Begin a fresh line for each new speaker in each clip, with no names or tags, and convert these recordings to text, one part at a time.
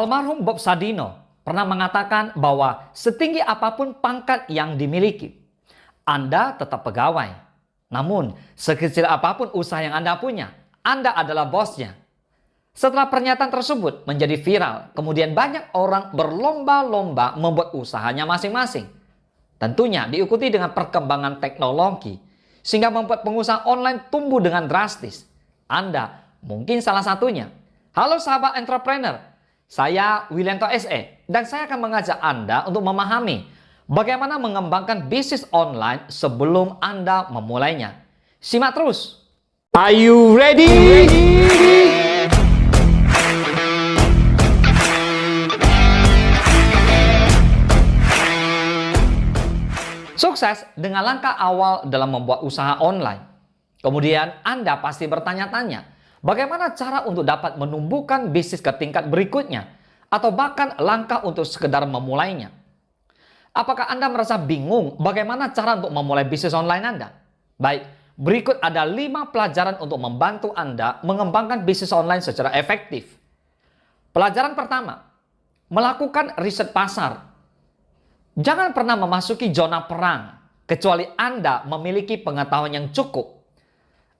Almarhum Bob Sadino pernah mengatakan bahwa setinggi apapun pangkat yang dimiliki, Anda tetap pegawai. Namun, sekecil apapun usaha yang Anda punya, Anda adalah bosnya. Setelah pernyataan tersebut menjadi viral, kemudian banyak orang berlomba-lomba membuat usahanya masing-masing. Tentunya diikuti dengan perkembangan teknologi, sehingga membuat pengusaha online tumbuh dengan drastis. Anda mungkin salah satunya. Halo sahabat entrepreneur, saya Willianto SE, dan saya akan mengajak Anda untuk memahami bagaimana mengembangkan bisnis online sebelum Anda memulainya. Simak terus.
Are you ready?
Sukses dengan langkah awal dalam membuat usaha online. Kemudian Anda pasti bertanya-tanya, bagaimana cara untuk dapat menumbuhkan bisnis ke tingkat berikutnya, atau bahkan langkah untuk sekedar memulainya. Apakah Anda merasa bingung bagaimana cara untuk memulai bisnis online Anda? Baik, berikut ada 5 pelajaran untuk membantu Anda mengembangkan bisnis online secara efektif. Pelajaran pertama, melakukan riset pasar. Jangan pernah memasuki zona perang, kecuali Anda memiliki pengetahuan yang cukup.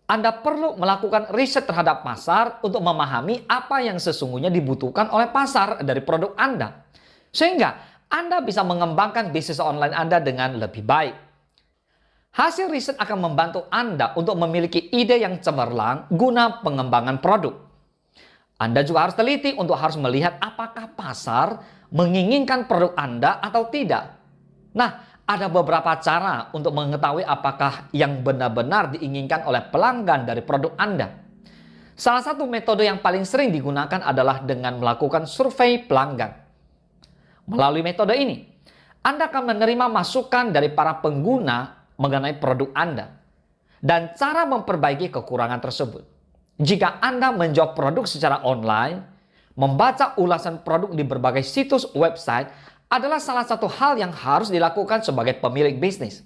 Anda perlu melakukan riset terhadap pasar untuk memahami apa yang sesungguhnya dibutuhkan oleh pasar dari produk Anda. Sehingga Anda bisa mengembangkan bisnis online Anda dengan lebih baik. Hasil riset akan membantu Anda untuk memiliki ide yang cemerlang guna pengembangan produk. Anda juga harus teliti untuk harus melihat apakah pasar menginginkan produk Anda atau tidak. Nah, ada beberapa cara untuk mengetahui apakah yang benar-benar diinginkan oleh pelanggan dari produk Anda. Salah satu metode yang paling sering digunakan adalah dengan melakukan survei pelanggan. Melalui metode ini, Anda akan menerima masukan dari para pengguna mengenai produk Anda dan cara memperbaiki kekurangan tersebut. Jika Anda menjual produk secara online, membaca ulasan produk di berbagai situs website adalah salah satu hal yang harus dilakukan sebagai pemilik bisnis.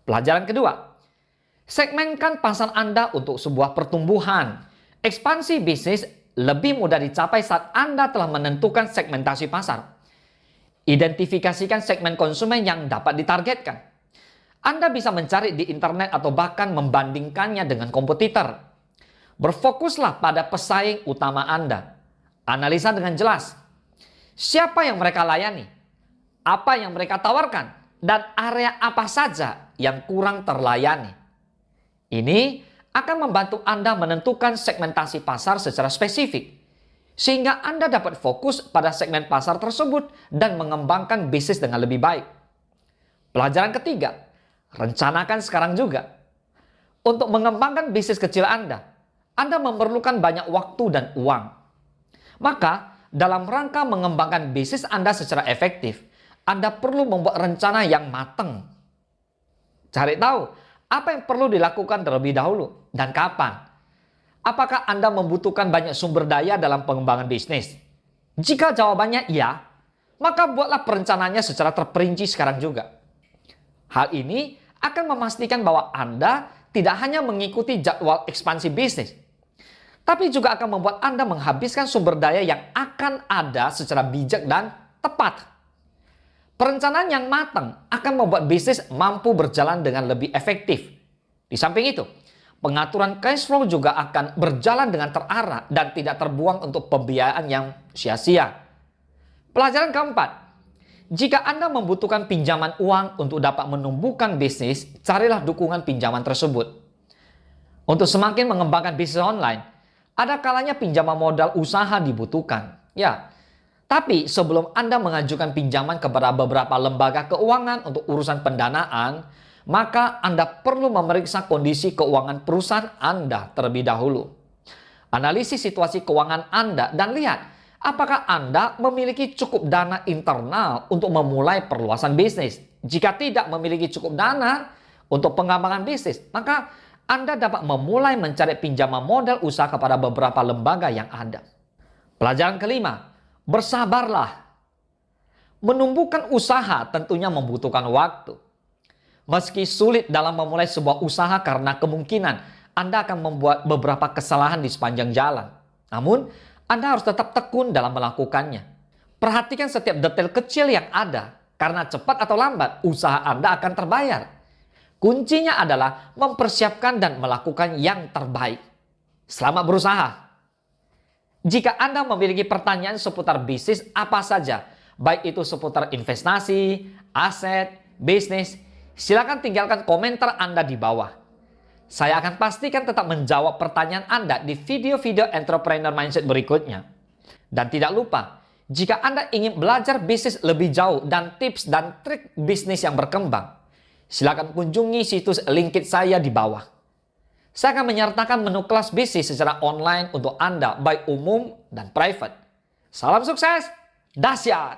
Pelajaran kedua, segmenkan pasar Anda untuk sebuah pertumbuhan. Ekspansi bisnis lebih mudah dicapai saat Anda telah menentukan segmentasi pasar. Identifikasikan segmen konsumen yang dapat ditargetkan. Anda bisa mencari di internet atau bahkan membandingkannya dengan kompetitor. Berfokuslah pada pesaing utama Anda. Analisa dengan jelas. Siapa yang mereka layani? Apa yang mereka tawarkan? Dan area apa saja yang kurang terlayani? Ini akan membantu Anda menentukan segmentasi pasar secara spesifik. Sehingga Anda dapat fokus pada segmen pasar tersebut dan mengembangkan bisnis dengan lebih baik. Pelajaran ketiga, rencanakan sekarang juga. Untuk mengembangkan bisnis kecil Anda memerlukan banyak waktu dan uang. Maka, dalam rangka mengembangkan bisnis Anda secara efektif, Anda perlu membuat rencana yang matang. Cari tahu apa yang perlu dilakukan terlebih dahulu dan kapan. Apakah Anda membutuhkan banyak sumber daya dalam pengembangan bisnis? Jika jawabannya iya, maka buatlah perencanaannya secara terperinci sekarang juga. Hal ini akan memastikan bahwa Anda tidak hanya mengikuti jadwal ekspansi bisnis, tapi juga akan membuat Anda menghabiskan sumber daya yang akan ada secara bijak dan tepat. Perencanaan yang matang akan membuat bisnis mampu berjalan dengan lebih efektif. Di samping itu, pengaturan cash flow juga akan berjalan dengan terarah dan tidak terbuang untuk pembiayaan yang sia-sia. Pelajaran keempat, jika Anda membutuhkan pinjaman uang untuk dapat menumbuhkan bisnis, carilah dukungan pinjaman tersebut. Untuk semakin mengembangkan bisnis online, ada kalanya pinjaman modal usaha dibutuhkan. Ya, tapi sebelum Anda mengajukan pinjaman kepada beberapa lembaga keuangan untuk urusan pendanaan, maka Anda perlu memeriksa kondisi keuangan perusahaan Anda terlebih dahulu. Analisis situasi keuangan Anda dan lihat apakah Anda memiliki cukup dana internal untuk memulai perluasan bisnis. Jika tidak memiliki cukup dana untuk pengembangan bisnis, maka Anda dapat memulai mencari pinjaman modal usaha kepada beberapa lembaga yang ada. Pelajaran kelima, bersabarlah. Menumbuhkan usaha tentunya membutuhkan waktu. Meski sulit dalam memulai sebuah usaha karena kemungkinan Anda akan membuat beberapa kesalahan di sepanjang jalan. Namun, Anda harus tetap tekun dalam melakukannya. Perhatikan setiap detail kecil yang ada, karena cepat atau lambat usaha Anda akan terbayar. Kuncinya adalah mempersiapkan dan melakukan yang terbaik. Selamat berusaha! Jika Anda memiliki pertanyaan seputar bisnis apa saja, baik itu seputar investasi, aset, bisnis, silakan tinggalkan komentar Anda di bawah. Saya akan pastikan tetap menjawab pertanyaan Anda di video-video Entrepreneur Mindset berikutnya. Dan tidak lupa, jika Anda ingin belajar bisnis lebih jauh dan tips dan trik bisnis yang berkembang, silakan kunjungi situs LinkedIn saya di bawah. Saya akan menyertakan menu kelas bisnis secara online untuk Anda, baik umum dan private. Salam sukses, dahsyat!